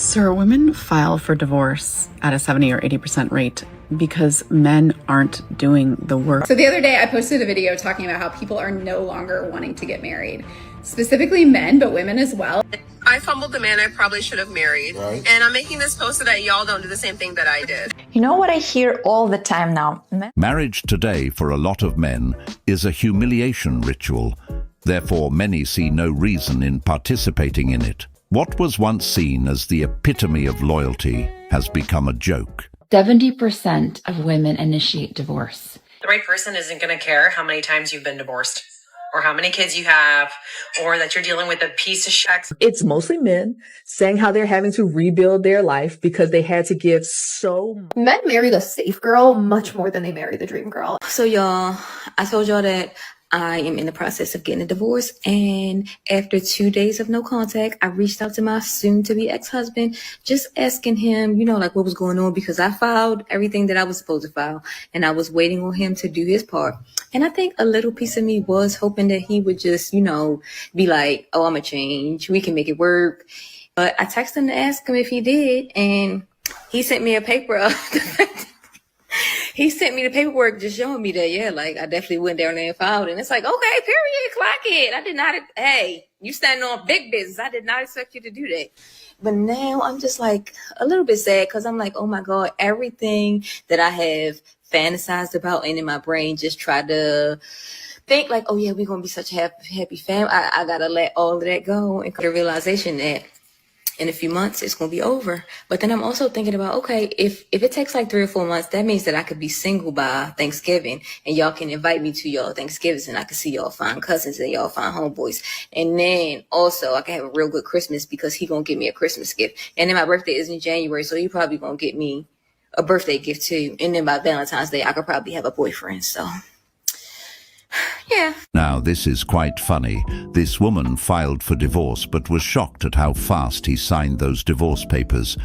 Sir, women file for divorce at a 70 or 80% rate because men aren't doing the work. So the other day I posted a video talking about how people are no longer wanting to get married. Specifically men, but women as well. I fumbled the man I probably should have married. Right. And I'm making this post so that y'all don't do the same thing that I did. You know what I hear all the time now? Marriage today for a lot of men is a humiliation ritual. Therefore, many see no reason in participating in it. What was once seen as the epitome of loyalty has become a joke. 70% of women initiate divorce. The right person isn't going to care how many times you've been divorced or how many kids you have or that you're dealing with a piece of shit. It's mostly men saying how they're having to rebuild their life because they had to give so much. Men marry the safe girl much more than they marry the dream girl. So y'all, I told y'all that I am in the process of getting a divorce, and after 2 days of no contact, I reached out to my soon-to-be ex-husband, just asking him, like what was going on, because I filed everything that I was supposed to file, and I was waiting on him to do his part. And I think a little piece of me was hoping that he would just, be like, oh, I'm gonna change. We can make it work. But I texted him to ask him if he did, and he sent me a paper of the fact that he sent me the paperwork just showing me that, I definitely went down there and filed. And it's like, okay, period, clock it. I did not, hey, you standing on big business. I did not expect you to do that. But now I'm just like a little bit sad because I'm like, oh my God, everything that I have fantasized about and in my brain just tried to think like, oh yeah, we're going to be such a happy family. I got to let all of that go and the realization that in a few months, it's going to be over. But then I'm also thinking about, okay, if it takes like 3 or 4 months, that means that I could be single by Thanksgiving and y'all can invite me to y'all Thanksgivings and I can see y'all fine cousins and y'all fine homeboys. And then also I can have a real good Christmas because he going to give me a Christmas gift. And then my birthday is in January, so he probably going to get me a birthday gift too. And then by Valentine's Day, I could probably have a boyfriend. So yeah. Now, this is quite funny. This woman filed for divorce but was shocked at how fast he signed those divorce papers.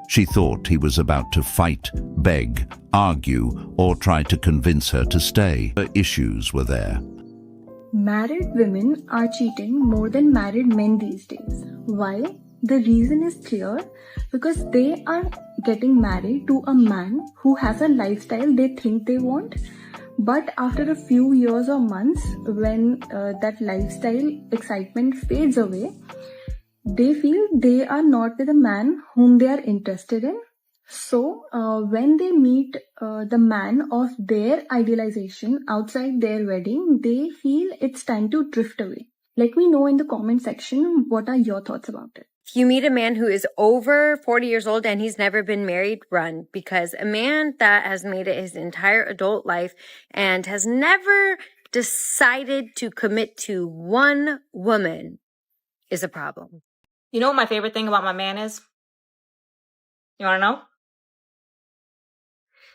She thought he was about to fight, beg, argue, or try to convince her to stay. The issues were there. Married women are cheating more than married men these days. Why? The reason is clear, because they are getting married to a man who has a lifestyle they think they want. But after a few years or months, when that lifestyle excitement fades away, they feel they are not with a man whom they are interested in. So when they meet the man of their idealization outside their wedding, they feel it's time to drift away. Let me know in the comment section, what are your thoughts about it? If you meet a man who is over 40 years old and he's never been married, run. Because a man that has made it his entire adult life and has never decided to commit to one woman is a problem. You know what my favorite thing about my man is? You want to know?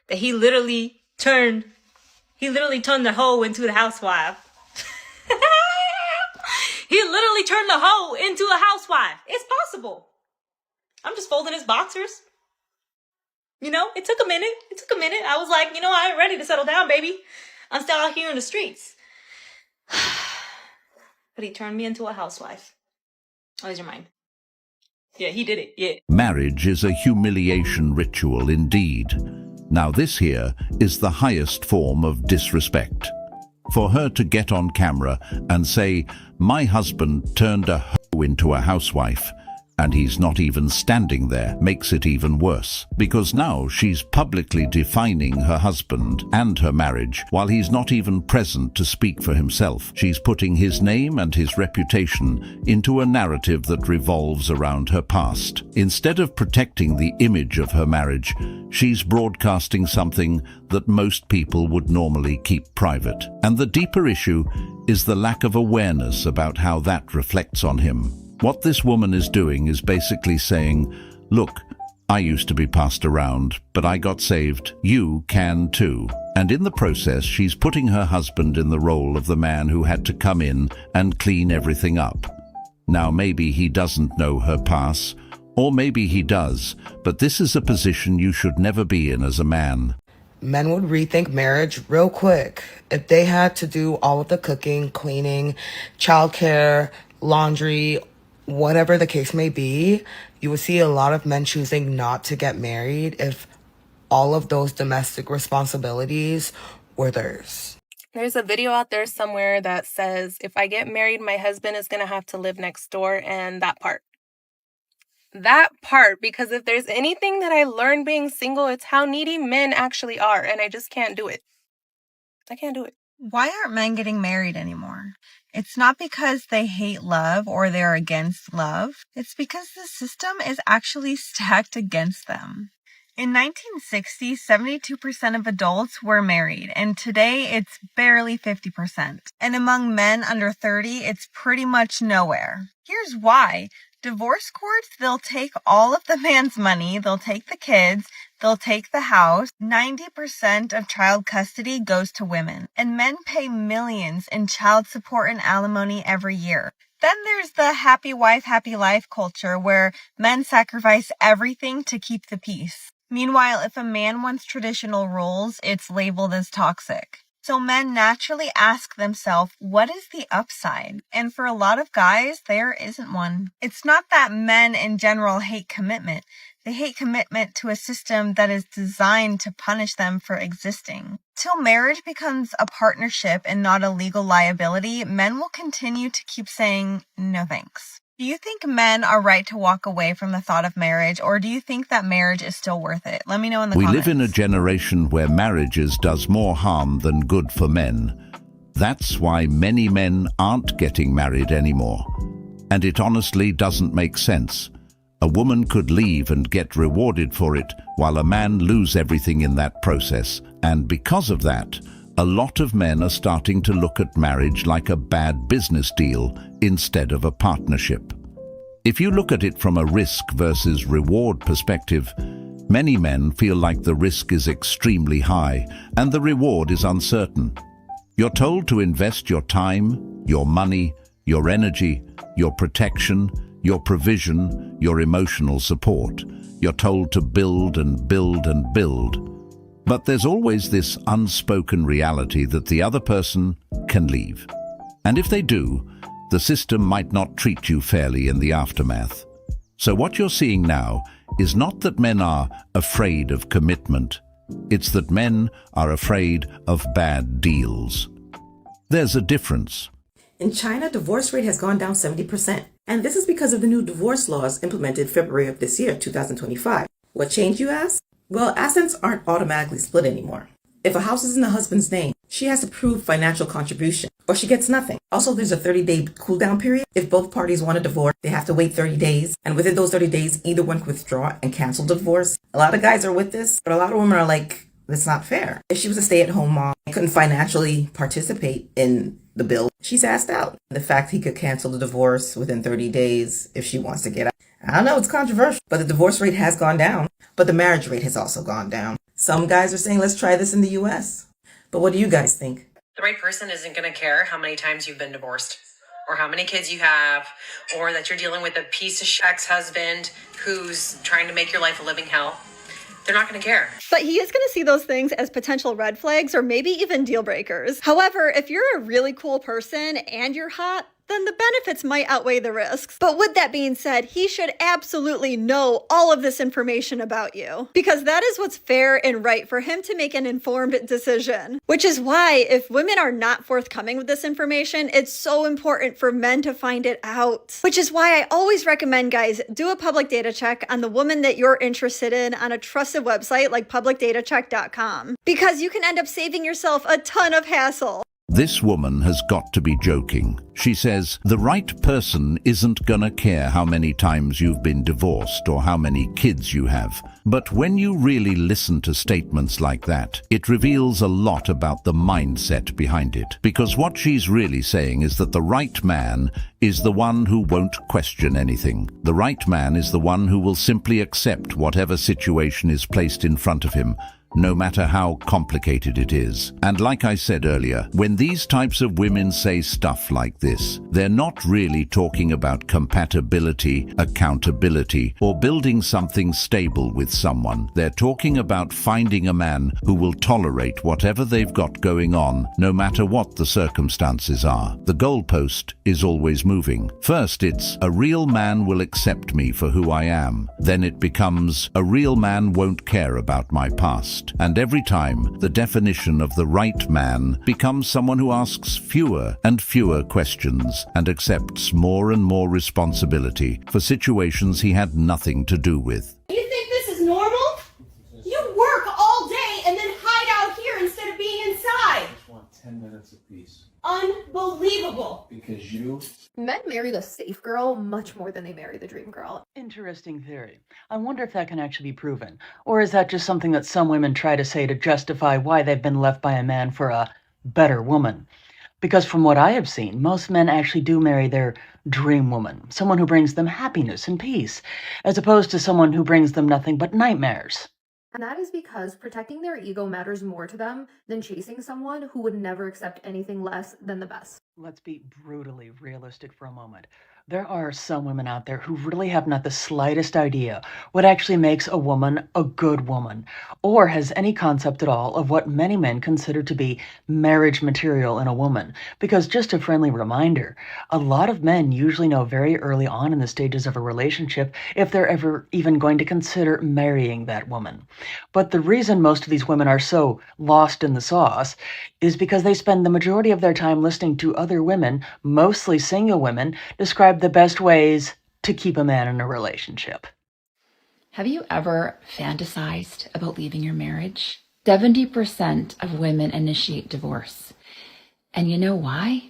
That he literally turned the hoe into the housewife. He literally turned the hoe into a housewife. It's possible. I'm just folding his boxers. It took a minute. I was like, I ain't ready to settle down, baby. I'm still out here in the streets. But he turned me into a housewife. Oh, is your mind? Yeah, he did it. Yeah. Marriage is a humiliation ritual indeed. Now this here is the highest form of disrespect. For her to get on camera and say, my husband turned a hoe into a housewife, and he's not even standing there, makes it even worse. Because now she's publicly defining her husband and her marriage while he's not even present to speak for himself. She's putting his name and his reputation into a narrative that revolves around her past. Instead of protecting the image of her marriage, she's broadcasting something that most people would normally keep private. And the deeper issue is the lack of awareness about how that reflects on him. What this woman is doing is basically saying, look, I used to be passed around, but I got saved. You can too. And in the process, she's putting her husband in the role of the man who had to come in and clean everything up. Now, maybe he doesn't know her past, or maybe he does, but this is a position you should never be in as a man. Men would rethink marriage real quick if they had to do all of the cooking, cleaning, childcare, laundry, whatever the case may be. You would see a lot of men choosing not to get married if all of those domestic responsibilities were theirs. There's a video out there somewhere that says, if I get married, my husband is going to have to live next door, and that part. That part, because if there's anything that I learned being single, it's how needy men actually are, and I just can't do it. I can't do it. Why aren't men getting married anymore? It's not because they hate love or they're against love. It's because the system is actually stacked against them. In 1960, 72% of adults were married, and today it's barely 50%. And among men under 30, it's pretty much nowhere. Here's why. Divorce courts, they'll take all of the man's money, they'll take the kids, they'll take the house. 90% of child custody goes to women, and men pay millions in child support and alimony every year. Then there's the happy wife, happy life culture where men sacrifice everything to keep the peace. Meanwhile, if a man wants traditional roles, it's labeled as toxic. So men naturally ask themselves, what is the upside? And for a lot of guys, there isn't one. It's not that men in general hate commitment. They hate commitment to a system that is designed to punish them for existing. Till marriage becomes a partnership and not a legal liability, men will continue to keep saying, no thanks. Do you think men are right to walk away from the thought of marriage, or do you think that marriage is still worth it? Let me know in the comments. We live in a generation where marriages does more harm than good for men. That's why many men aren't getting married anymore. And it honestly doesn't make sense. A woman could leave and get rewarded for it, while a man lose everything in that process. And because of that, a lot of men are starting to look at marriage like a bad business deal instead of a partnership. If you look at it from a risk versus reward perspective, many men feel like the risk is extremely high and the reward is uncertain. You're told to invest your time, your money, your energy, your protection, your provision, your emotional support. You're told to build and build and build. But there's always this unspoken reality that the other person can leave. And if they do, the system might not treat you fairly in the aftermath. So what you're seeing now is not that men are afraid of commitment. It's that men are afraid of bad deals. There's a difference. In China, divorce rate has gone down 70%. And this is because of the new divorce laws implemented February of this year, 2025. What changed, you ask? Well, assets aren't automatically split anymore. If a house is in the husband's name, she has to prove financial contribution, or she gets nothing. Also, there's a 30-day cool-down period. If both parties want a divorce, they have to wait 30 days. And within those 30 days, either one can withdraw and cancel the divorce. A lot of guys are with this, but a lot of women are like, that's not fair. If she was a stay-at-home mom and couldn't financially participate in the bill, she's asked out. The fact he could cancel the divorce within 30 days if she wants to get out. I don't know, it's controversial, but the divorce rate has gone down, but the marriage rate has also gone down. Some guys are saying, let's try this in the US. But what do you guys think? The right person isn't going to care how many times you've been divorced, or how many kids you have, or that you're dealing with a piece of ex-husband who's trying to make your life a living hell. They're not going to care. But he is going to see those things as potential red flags or maybe even deal breakers. However, if you're a really cool person and you're hot, then the benefits might outweigh the risks. But with that being said, he should absolutely know all of this information about you, because that is what's fair and right for him to make an informed decision. Which is why if women are not forthcoming with this information, it's so important for men to find it out. Which is why I always recommend, guys, do a public data check on the woman that you're interested in on a trusted website like publicdatacheck.com, because you can end up saving yourself a ton of hassle. This woman has got to be joking. She says, the right person isn't gonna care how many times you've been divorced or how many kids you have. But when you really listen to statements like that, it reveals a lot about the mindset behind it. Because what she's really saying is that the right man is the one who won't question anything. The right man is the one who will simply accept whatever situation is placed in front of him no matter how complicated it is. And like I said earlier, when these types of women say stuff like this, they're not really talking about compatibility, accountability, or building something stable with someone. They're talking about finding a man who will tolerate whatever they've got going on, no matter what the circumstances are. The goalpost is always moving. First, it's a real man will accept me for who I am. Then it becomes a real man won't care about my past. And every time, the definition of the right man becomes someone who asks fewer and fewer questions and accepts more and more responsibility for situations he had nothing to do with. You think this is normal? You work all day and then hide out here instead of being inside. I just want 10 minutes apiece. Unbelievable. Because you... Men marry the safe girl much more than they marry the dream girl. Interesting theory. I wonder if that can actually be proven. Or is that just something that some women try to say to justify why they've been left by a man for a better woman? Because from what I have seen, most men actually do marry their dream woman, someone who brings them happiness and peace, as opposed to someone who brings them nothing but nightmares. And that is because protecting their ego matters more to them than chasing someone who would never accept anything less than the best. Let's be brutally realistic for a moment. There are some women out there who really have not the slightest idea what actually makes a woman a good woman, or has any concept at all of what many men consider to be marriage material in a woman. Because just a friendly reminder, a lot of men usually know very early on in the stages of a relationship if they're ever even going to consider marrying that woman. But the reason most of these women are so lost in the sauce is because they spend the majority of their time listening to other women, mostly single women, describe the best ways to keep a man in a relationship. Have you ever fantasized about leaving your marriage? 70% of women initiate divorce. And you know why?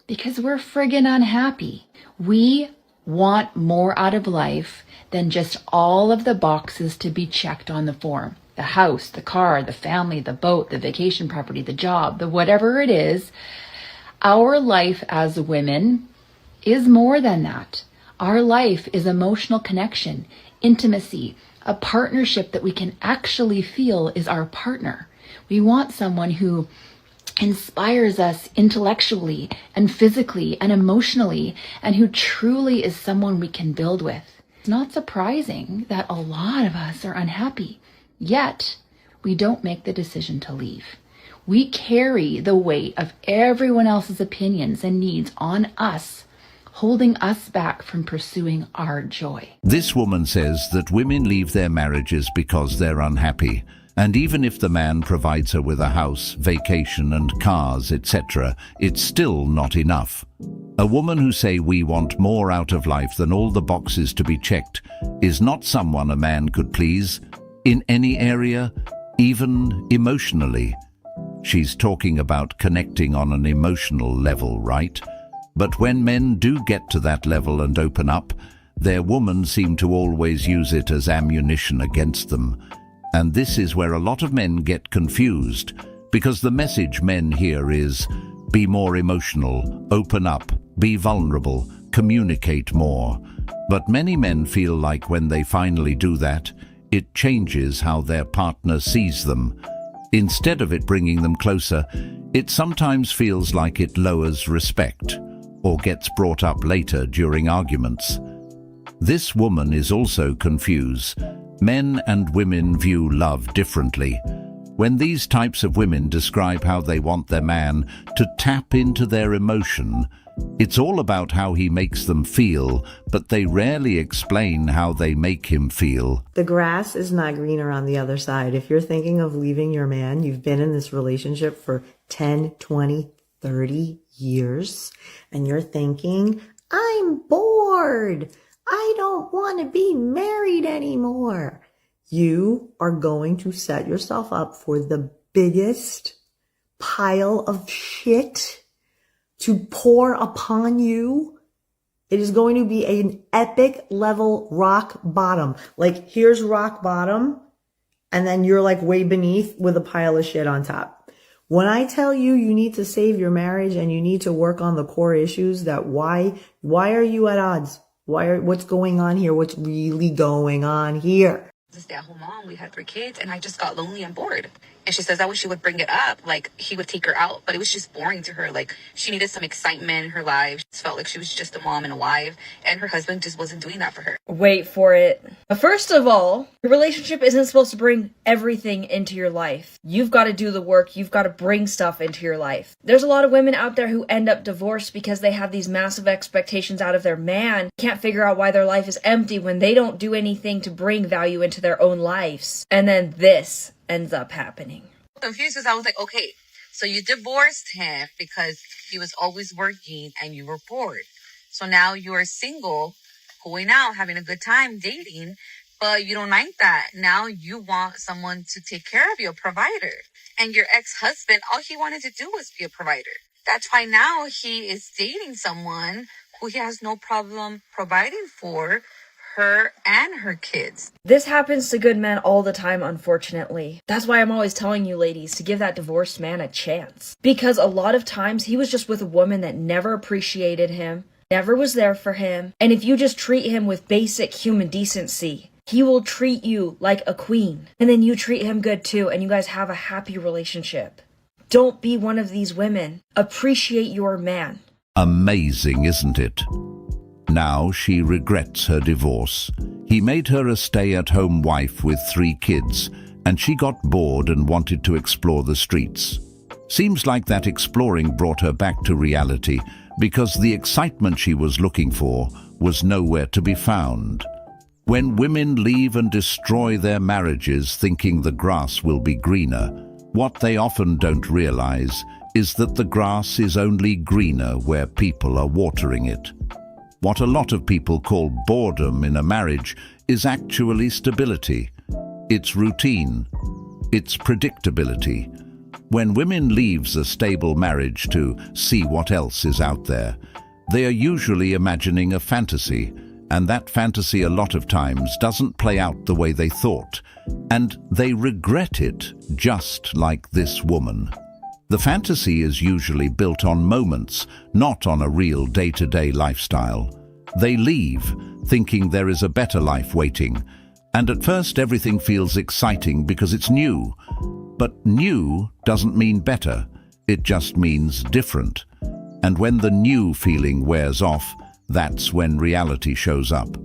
Because we're friggin' unhappy. We want more out of life than just all of the boxes to be checked on the form. The house, the car, the family, the boat, the vacation property, the job, the whatever it is. Our life as women is more than that. Our life is emotional connection, intimacy, a partnership that we can actually feel is our partner. We want someone who inspires us intellectually and physically and emotionally, and who truly is someone we can build with. It's not surprising that a lot of us are unhappy, yet we don't make the decision to leave. We carry the weight of everyone else's opinions and needs on us, holding us back from pursuing our joy. This woman says that women leave their marriages because they're unhappy. And even if the man provides her with a house, vacation and cars, etc., it's still not enough. A woman who say we want more out of life than all the boxes to be checked is not someone a man could please in any area, even emotionally. She's talking about connecting on an emotional level, right? But when men do get to that level and open up, their women seem to always use it as ammunition against them. And this is where a lot of men get confused, because the message men hear is, be more emotional, open up, be vulnerable, communicate more. But many men feel like when they finally do that, it changes how their partner sees them. Instead of it bringing them closer, it sometimes feels like it lowers respect, or gets brought up later during arguments. This woman is also confused. Men and women view love differently. When these types of women describe how they want their man to tap into their emotion, it's all about how he makes them feel, but they rarely explain how they make him feel. The grass is not greener on the other side. If you're thinking of leaving your man, you've been in this relationship for 10, 20, 30 years, and you're thinking, I'm bored. I don't want to be married anymore. You are going to set yourself up for the biggest pile of shit to pour upon you. It is going to be an epic level rock bottom. Like, here's rock bottom, and then you're like way beneath with a pile of shit on top. When I tell you you need to save your marriage and you need to work on the core issues, that why are you at odds? What's going on here? What's really going on here? a stay-at-home mom. We had 3 kids, and I just got lonely and bored. And she says that when she would bring it up, like, he would take her out, but it was just boring to her. Like, she needed some excitement in her life. She felt like she was just a mom and a wife, and her husband just wasn't doing that for her. Wait for it. First of all, your relationship isn't supposed to bring everything into your life. You've got to do the work. You've got to bring stuff into your life. There's a lot of women out there who end up divorced because they have these massive expectations out of their man, can't figure out why their life is empty when they don't do anything to bring value into their own lives. And then this ends up happening. Confused because I was like, okay, so you divorced him because he was always working and you were bored. So now you are single, going out, having a good time, dating, but you don't like that. Now you want someone to take care of you, a provider. And your ex-husband, all he wanted to do was be a provider. That's why now he is dating someone who he has no problem providing for her and her kids. This happens to good men all the time, unfortunately. That's why I'm always telling you ladies to give that divorced man a chance. Because a lot of times he was just with a woman that never appreciated him, never was there for him, and if you just treat him with basic human decency, he will treat you like a queen. And then you treat him good too, and you guys have a happy relationship. Don't be one of these women. Appreciate your man. Amazing, isn't it? Now she regrets her divorce. He made her a stay-at-home wife with 3 kids, and she got bored and wanted to explore the streets. Seems like that exploring brought her back to reality, because the excitement she was looking for was nowhere to be found. When women leave and destroy their marriages thinking the grass will be greener, what they often don't realize is that the grass is only greener where people are watering it. What a lot of people call boredom in a marriage is actually stability. It's routine. It's predictability. When women leaves a stable marriage to see what else is out there, they are usually imagining a fantasy, and that fantasy a lot of times doesn't play out the way they thought, and they regret it, just like this woman. The fantasy is usually built on moments, not on a real day-to-day lifestyle. They leave, thinking there is a better life waiting, and at first everything feels exciting because it's new. But new doesn't mean better, it just means different. And when the new feeling wears off, that's when reality shows up.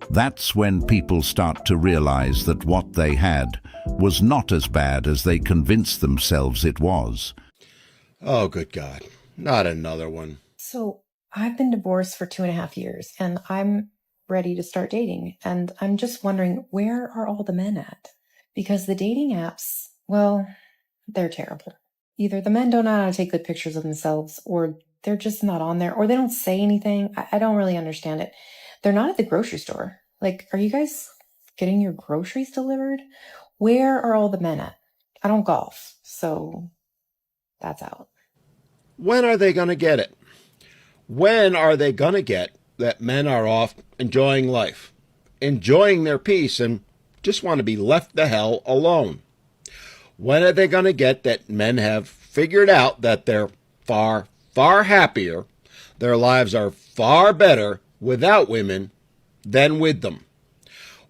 That's when people start to realize that what they had was not as bad as they convinced themselves it was. Oh, good God. Not another one. So I've been divorced for 2.5 years, and I'm ready to start dating. And I'm just wondering, where are all the men at? Because the dating apps, well, they're terrible. Either the men don't know how to take good pictures of themselves, or they're just not on there, or they don't say anything. I don't really understand it. They're not at the grocery store. Like, are you guys getting your groceries delivered? Where are all the men at? I don't golf, so that's out. When are they going to get it? When are they going to get that men are off enjoying life, enjoying their peace, and just want to be left the hell alone? When are they going to get that men have figured out that they're far, far happier, their lives are far better without women than with them?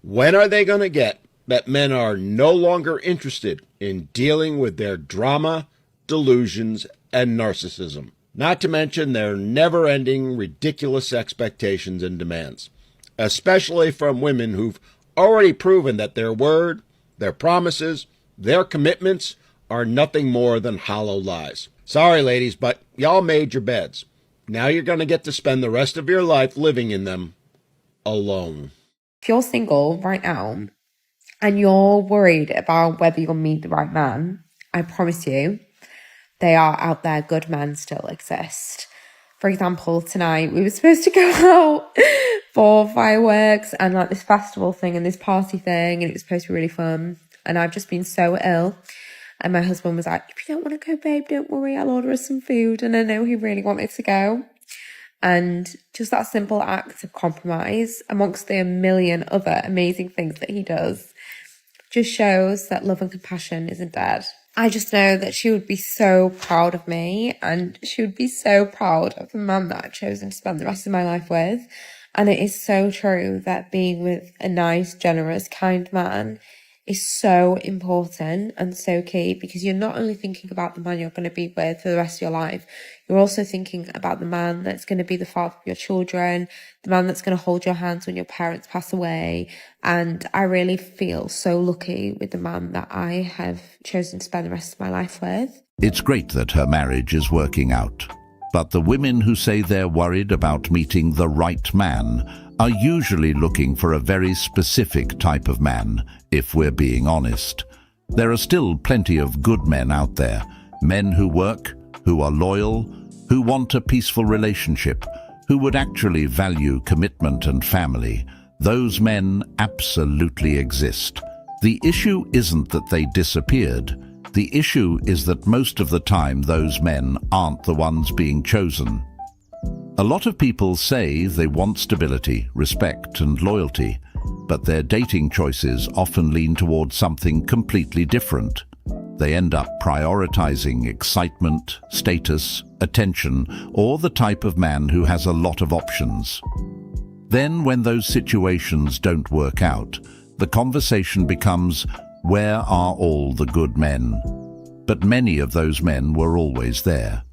When are they going to get that men are no longer interested in dealing with their drama, delusions, and narcissism? Not to mention their never-ending ridiculous expectations and demands, especially from women who've already proven that their word, their promises, their commitments are nothing more than hollow lies. Sorry, ladies, but y'all made your beds. Now you're going to get to spend the rest of your life living in them alone. If you're single right now and you're worried about whether you'll meet the right man, I promise you, they are out there. Good men still exist. For example, tonight we were supposed to go out for fireworks and like this festival thing and this party thing, and it was supposed to be really fun. And I've just been so ill. And my husband was like, if you don't want to go, babe, don't worry, I'll order us some food. And I know he really wanted to go. And just that simple act of compromise, amongst the million other amazing things that he does, just shows that love and compassion isn't dead. I just know that she would be so proud of me, and she would be so proud of the man that I've chosen to spend the rest of my life with. And it is so true that being with a nice, generous, kind man is so important and so key, because you're not only thinking about the man you're going to be with for the rest of your life, you're also thinking about the man that's going to be the father of your children, the man that's going to hold your hands when your parents pass away. And I really feel so lucky with the man that I have chosen to spend the rest of my life with. It's great that her marriage is working out. But the women who say they're worried about meeting the right man are usually looking for a very specific type of man, if we're being honest. There are still plenty of good men out there, men who work, who are loyal, who want a peaceful relationship, who would actually value commitment and family. Those men absolutely exist. The issue isn't that they disappeared. The issue is that most of the time those men aren't the ones being chosen. A lot of people say they want stability, respect and loyalty, but their dating choices often lean towards something completely different. They end up prioritizing excitement, status, attention, or the type of man who has a lot of options. Then, when those situations don't work out, the conversation becomes, where are all the good men? But many of those men were always there.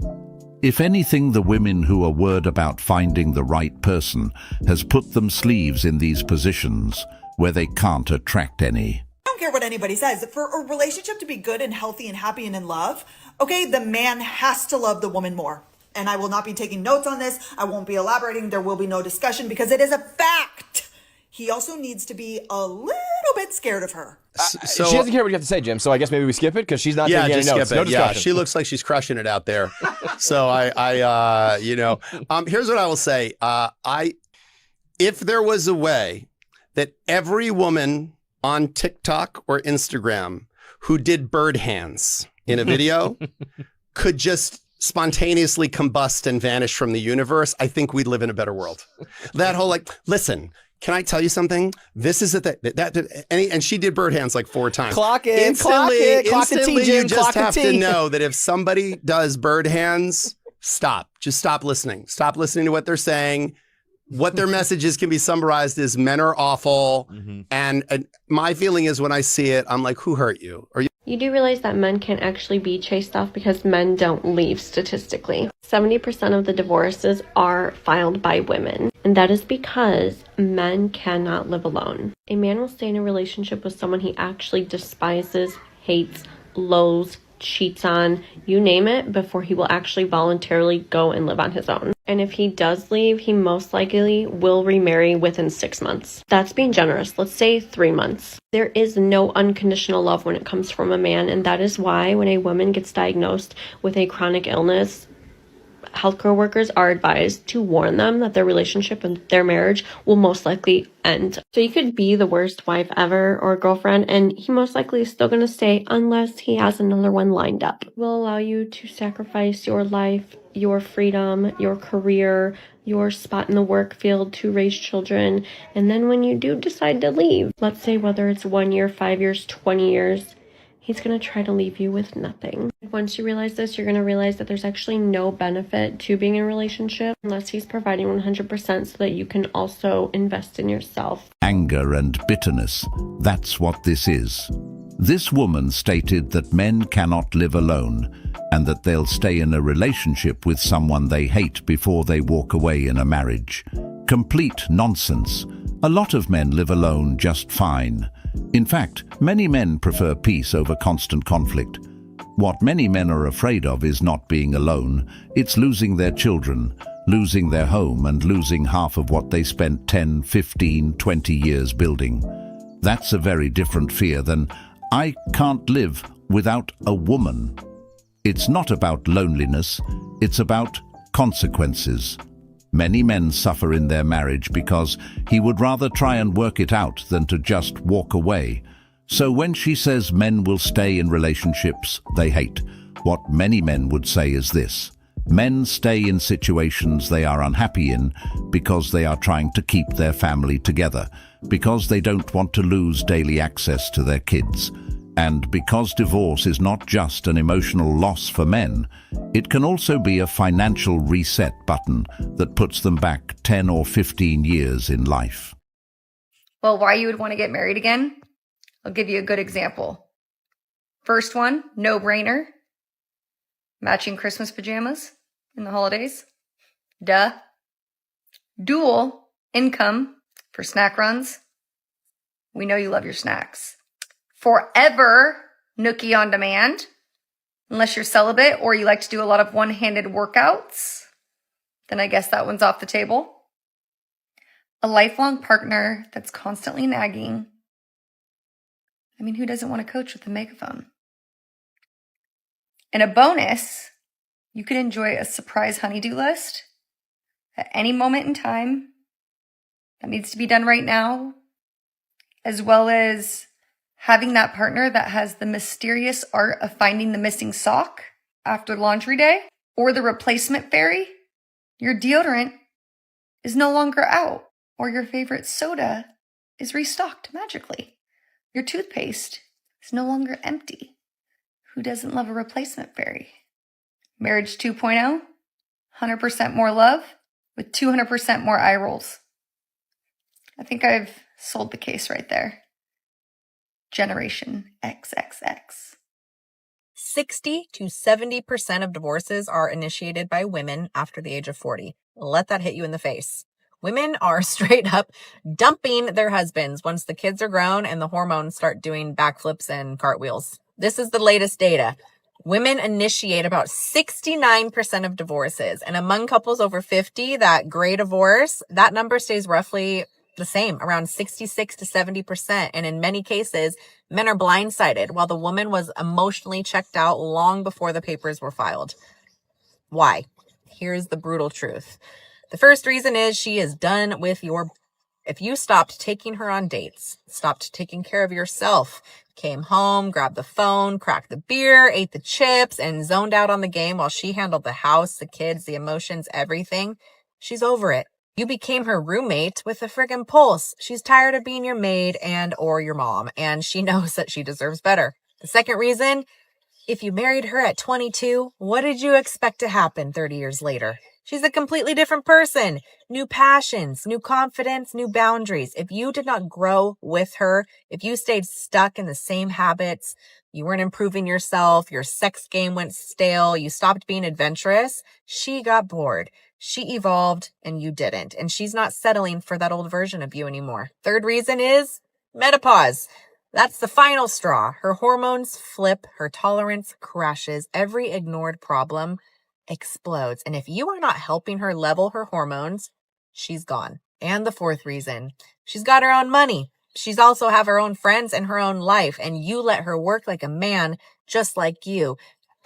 If anything, the women who are worried about finding the right person has put them sleeves in these positions where they can't attract any. I don't care what anybody says. For a relationship to be good and healthy and happy and in love, okay, the man has to love the woman more. And I will not be taking notes on this. I won't be elaborating. There will be no discussion because it is a fact. He also needs to be a little bit scared of her. She doesn't care what you have to say, Jim. So I guess maybe we skip it because she's not taking any notes. No discussion. Yeah, she looks like she's crushing it out there. So here's what I will say. If there was a way that every woman on TikTok or Instagram who did bird hands in a video could just spontaneously combust and vanish from the universe, I think we'd live in a better world. That whole listen, can I tell you something? This is and she did bird hands like 4 times. Clock it, instantly, clock the T, Jim, you just clock the have T. to know that if somebody does bird hands, stop. Just stop listening. Stop listening to what they're saying. What their messages can be summarized as men are awful. Mm-hmm. And my feeling is when I see it, I'm like, who hurt you? You do realize that men can actually be chased off because men don't leave statistically. 70% of the divorces are filed by women, and that is because men cannot live alone. A man will stay in a relationship with someone he actually despises, hates, loathes, cheats on, you name it, before he will actually voluntarily go and live on his own. And if he does leave, he most likely will remarry within 6 months. That's being generous. Let's say 3 months. There is no unconditional love when it comes from a man, and that is why when a woman gets diagnosed with a chronic illness, healthcare workers are advised to warn them that their relationship and their marriage will most likely end. So you could be the worst wife ever or girlfriend, and he most likely is still going to stay unless he has another one lined up. It will allow you to sacrifice your life, your freedom, your career, your spot in the work field to raise children. And then when you do decide to leave, let's say whether it's 1 year, 5 years, 20 years, he's going to try to leave you with nothing. Once you realize this, you're going to realize that there's actually no benefit to being in a relationship unless he's providing 100% so that you can also invest in yourself. Anger and bitterness, that's what this is. This woman stated that men cannot live alone and that they'll stay in a relationship with someone they hate before they walk away in a marriage. Complete nonsense. A lot of men live alone just fine. In fact, many men prefer peace over constant conflict. What many men are afraid of is not being alone. It's losing their children, losing their home, and losing half of what they spent 10, 15, 20 years building. That's a very different fear than, I can't live without a woman. It's not about loneliness, it's about consequences. Many men suffer in their marriage because he would rather try and work it out than to just walk away. So when she says men will stay in relationships they hate, what many men would say is this: men stay in situations they are unhappy in because they are trying to keep their family together, because they don't want to lose daily access to their kids. And because divorce is not just an emotional loss for men, it can also be a financial reset button that puts them back 10 or 15 years in life. Well, why you would want to get married again? I'll give you a good example. First one, no-brainer. Matching Christmas pajamas in the holidays. Duh. Dual income for snack runs. We know you love your snacks. Forever nookie on demand. Unless you're celibate or you like to do a lot of one-handed workouts, then I guess that one's off the table. A lifelong partner that's constantly nagging. I mean, who doesn't want a coach with a megaphone? And a bonus, you could enjoy a surprise honey-do list at any moment in time. That needs to be done right now. As well as having that partner that has the mysterious art of finding the missing sock after laundry day, or the replacement fairy. Your deodorant is no longer out, or your favorite soda is restocked magically. Your toothpaste is no longer empty. Who doesn't love a replacement fairy? Marriage 2.0, 100% more love with 200% more eye rolls. I think I've sold the case right there. Generation XXX. 60 to 70% of divorces are initiated by women after the age of 40. Let that hit you in the face. Women are straight up dumping their husbands once the kids are grown and the hormones start doing backflips and cartwheels. This is the latest data. Women initiate about 69% of divorces, and among couples over 50, that gray divorce, that number stays roughly the same, around 66 to 70%. And in many cases, men are blindsided while the woman was emotionally checked out long before the papers were filed. Why? Here's the brutal truth. The first reason is she is done with your... If you stopped taking her on dates, stopped taking care of yourself, came home, grabbed the phone, cracked the beer, ate the chips, and zoned out on the game while she handled the house, the kids, the emotions, everything, she's over it. You became her roommate with a friggin' pulse. She's tired of being your maid and or your mom, and she knows that she deserves better. The second reason, if you married her at 22, what did you expect to happen 30 years later? She's a completely different person. New passions, new confidence, new boundaries. If you did not grow with her, if you stayed stuck in the same habits, you weren't improving yourself, your sex game went stale, you stopped being adventurous, she got bored. She evolved and you didn't. And she's not settling for that old version of you anymore. Third reason is menopause. That's the final straw. Her hormones flip, her tolerance crashes, every ignored problem explodes. And if you are not helping her level her hormones, she's gone. And the fourth reason, she's got her own money. She's also have her own friends and her own life. And you let her work like a man, just like you.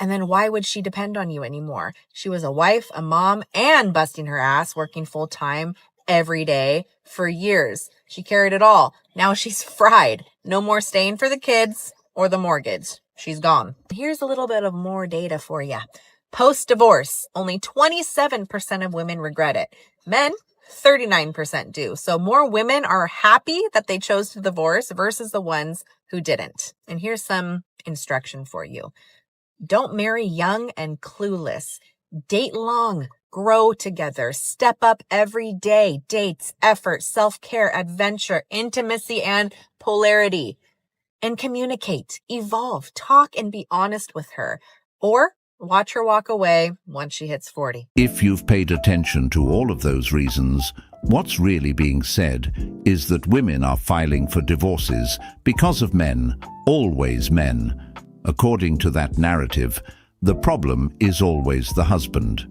And then why would she depend on you anymore? She was a wife, a mom, and busting her ass, working full time every day for years. She carried it all. Now she's fried. No more staying for the kids or the mortgage. She's gone. Here's a little bit of more data for you. Post-divorce, only 27% of women regret it. Men, 39% do. So more women are happy that they chose to divorce versus the ones who didn't. And here's some instruction for you. Don't marry young and clueless. Date long. Grow together. Step up every day. Dates, effort, self-care, adventure, intimacy, and polarity. And communicate. Evolve. Talk and be honest with her. Or watch her walk away once she hits 40. If you've paid attention to all of those reasons, what's really being said is that women are filing for divorces because of men, always men. According to that narrative, the problem is always the husband.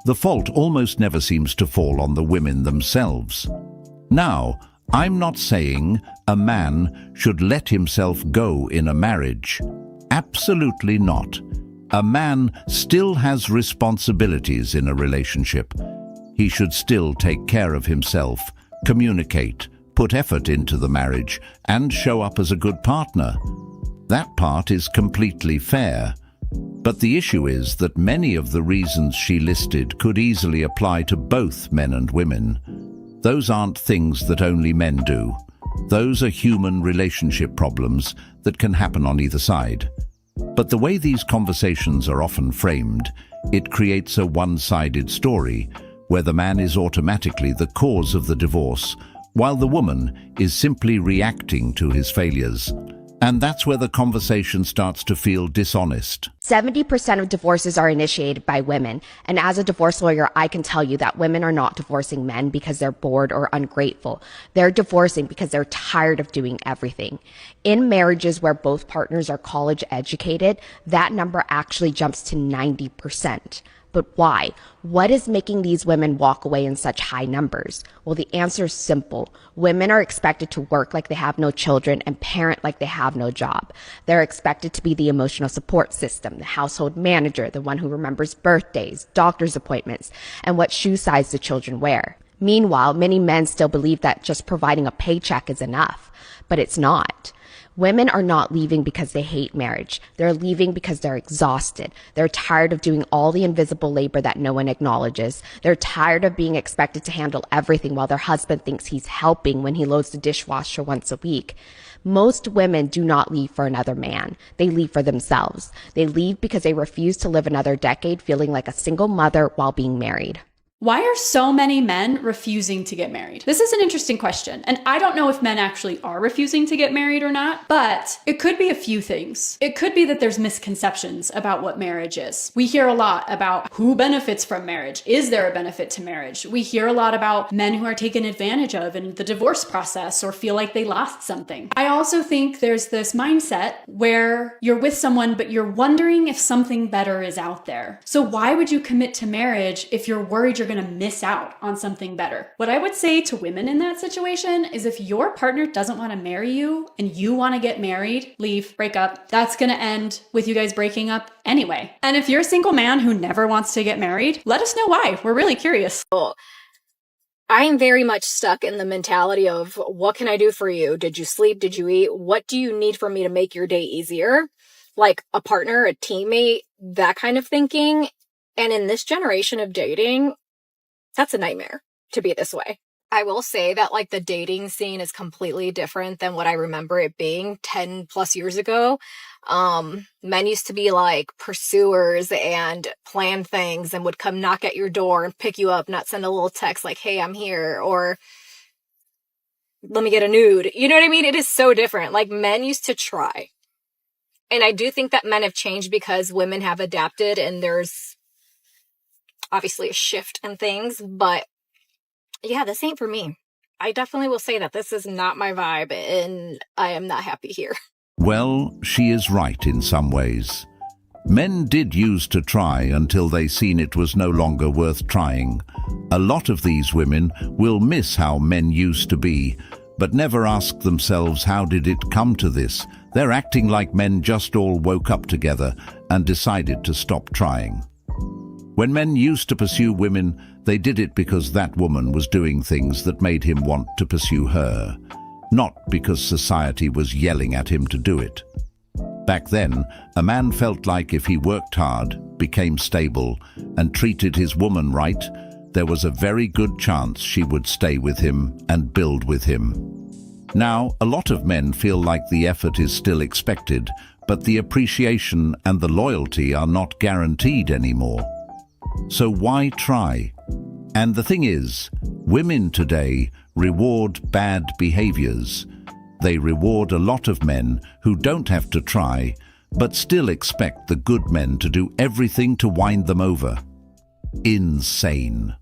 The fault almost never seems to fall on the women themselves. Now, I'm not saying a man should let himself go in a marriage. Absolutely not. A man still has responsibilities in a relationship. He should still take care of himself, communicate, put effort into the marriage, and show up as a good partner. That part is completely fair. But the issue is that many of the reasons she listed could easily apply to both men and women. Those aren't things that only men do. Those are human relationship problems that can happen on either side. But the way these conversations are often framed, it creates a one-sided story where the man is automatically the cause of the divorce, while the woman is simply reacting to his failures. And that's where the conversation starts to feel dishonest. 70% of divorces are initiated by women. And as a divorce lawyer, I can tell you that women are not divorcing men because they're bored or ungrateful. They're divorcing because they're tired of doing everything. In marriages where both partners are college educated, that number actually jumps to 90%. But why? What is making these women walk away in such high numbers? Well, the answer is simple. Women are expected to work like they have no children and parent like they have no job. They're expected to be the emotional support system, the household manager, the one who remembers birthdays, doctor's appointments, and what shoe size the children wear. Meanwhile, many men still believe that just providing a paycheck is enough, but it's not. Women are not leaving because they hate marriage. They're leaving because they're exhausted. They're tired of doing all the invisible labor that no one acknowledges. They're tired of being expected to handle everything while their husband thinks he's helping when he loads the dishwasher once a week. Most women do not leave for another man. They leave for themselves. They leave because they refuse to live another decade feeling like a single mother while being married. Why are so many men refusing to get married? This is an interesting question, and I don't know if men actually are refusing to get married or not, but it could be a few things. It could be that there's misconceptions about what marriage is. We hear a lot about who benefits from marriage. Is there a benefit to marriage? We hear a lot about men who are taken advantage of in the divorce process or feel like they lost something. I also think there's this mindset where you're with someone, but you're wondering if something better is out there. So why would you commit to marriage if you're worried you're going to miss out on something better? What I would say to women in that situation is if your partner doesn't want to marry you and you want to get married, leave, break up. That's going to end with you guys breaking up anyway. And if you're a single man who never wants to get married, let us know why. We're really curious. I'm very much stuck in the mentality of what can I do for you? Did you sleep? Did you eat? What do you need from me to make your day easier? Like a partner, a teammate, that kind of thinking. And in this generation of dating, that's a nightmare to be this way. I will say that like the dating scene is completely different than what I remember it being 10 plus years ago. Men used to be like pursuers and plan things and would come knock at your door and pick you up, not send a little text like, hey, I'm here, or let me get a nude. You know what I mean? It is so different. Like men used to try. And I do think that men have changed because women have adapted and there's obviously a shift in things, but yeah, this ain't for me. I definitely will say that this is not my vibe and I am not happy here. Well, she is right in some ways. Men did use to try until they seen it was no longer worth trying. A lot of these women will miss how men used to be, but never ask themselves how did it come to this. They're acting like men just all woke up together and decided to stop trying. When men used to pursue women, they did it because that woman was doing things that made him want to pursue her, not because society was yelling at him to do it. Back then, a man felt like if he worked hard, became stable, and treated his woman right, there was a very good chance she would stay with him and build with him. Now, a lot of men feel like the effort is still expected, but the appreciation and the loyalty are not guaranteed anymore. So why try? And the thing is, women today reward bad behaviors. They reward a lot of men who don't have to try, but still expect the good men to do everything to wind them over. Insane.